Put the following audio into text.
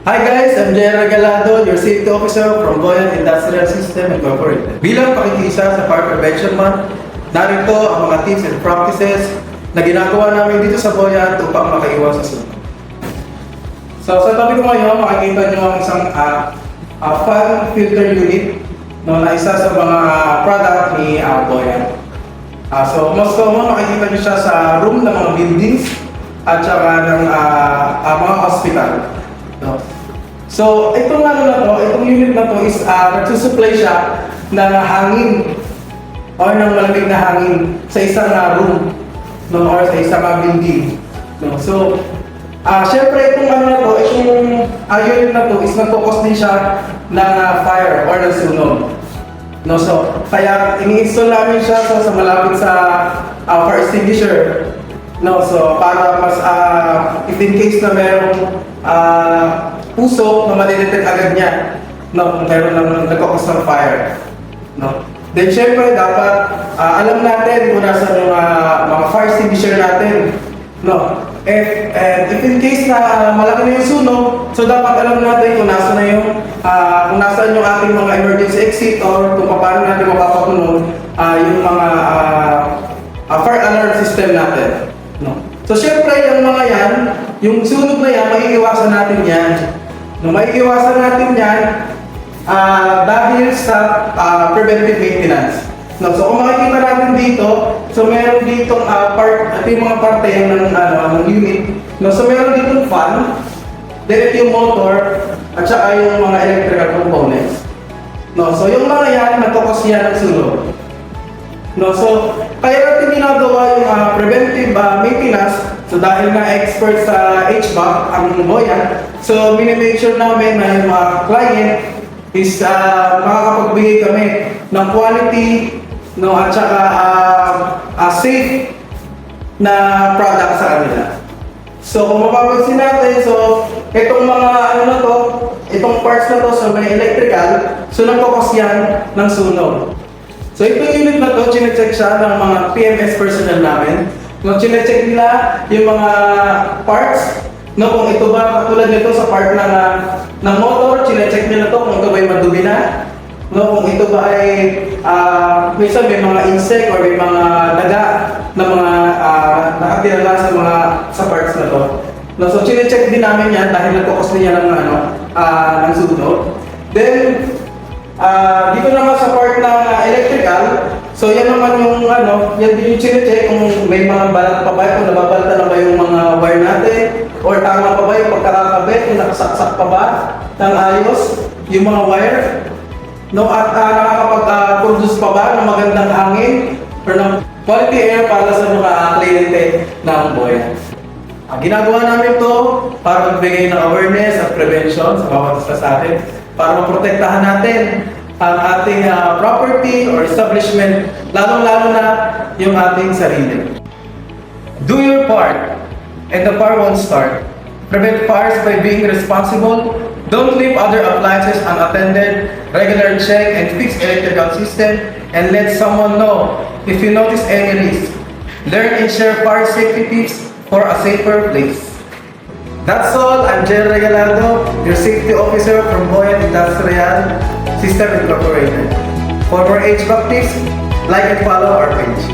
Hi guys, I'm Jen Regalado, your safety officer from Buoyant Industrial System Incorporated. Bilang pakikiisa sa Fire Prevention Month, narito ang mga tips and practices na ginagawa namin dito sa Buoyant upang makaiwas sa sunog. So sa tabi ko ngayon, makikita nyo ang isang fan filter unit na isa sa mga product ni Buoyant. So most common, makikita nyo siya sa room ng mga buildings at saka ng mga hospital. So, itong unit na to is nagsusupply siya ng hangin or ng malamig na hangin sa isang room or sa isang building. So, syempre itong unit na to is nag-focus din siya ng fire or ng sunog. So, kaya ini-install namin siya sa malapit sa fire extinguisher. So, para mas if in case na merong puso na madidetect agad niya kung meron ng nagkakos ng fire. Then syempre dapat alam natin kung nasa yung mga fire extinguisher natin. If in case na malaki na yung sunog, so dapat alam natin kung nasa na kung nasaan yung ating mga emergency exit or kung paano natin mapapapunog yung mga fire alarm system natin. So syempre yung mga yan, yung sunog na yan, maiiwasan natin yan. Maiiwasan natin yan dahil sa preventive maintenance. So kung makikita natin dito, so meron ditong ito yung mga parte ng unit. So meron ditong fan, then ito yung motor, at saka yung mga electrical components. So yung mga yan, nagkakos yan ng sunog. So kaya natin ginagawa yung preventive maintenance. So dahil na expert sa HVAC ang Buoyant, so minimake sure namin na yung mga client is makakapagbigay kami ng quality at saka safe na product sa kanila. So kung mapapansin natin, so itong mga itong parts na to, so may electrical, so nagkakos yan ng sunog. So itong unit na to, chinecheck siya ng mga PMS personnel namin. Chinecheck nila yung mga parts, kung ito ba katulad nito sa part ng motor, chinecheck nila to kung ito ba ay madumi na. Kung ito ba ay minsan may mga insect or may mga daga na mga nakatira sa parts na to. So chinecheck din namin yan dahil nagkakos niya ng sunog. Then dito naman sa part ng electrical, so yan naman yung yan din yung chinecheck kung may mga balat pa ba, kung nababalta na ba yung mga wire natin, or tama pa ba yung pagkakakabit, kung nakasaksak pa ba ng ayos yung mga wire, at nakakapag-produce pa ba ng magandang hangin or ng quality air para sa mga kliyente ng Buoyant. Ginagawa namin to para magbigay ng awareness at prevention sa bawat isa sa atin, para maprotektahan natin ang ating property or establishment, lalong-lalo na yung ating sarili. Do your part, and the fire won't start. Prevent fires by being responsible. Don't leave other appliances unattended. Regular check and fix electrical system, and let someone know if you notice any risk. Learn and share fire safety tips for a safer place. That's all. I'm Jen Regalado, your safety officer from Buoyant Industrial System Incorporated. For more HVAC tips, like and follow our page.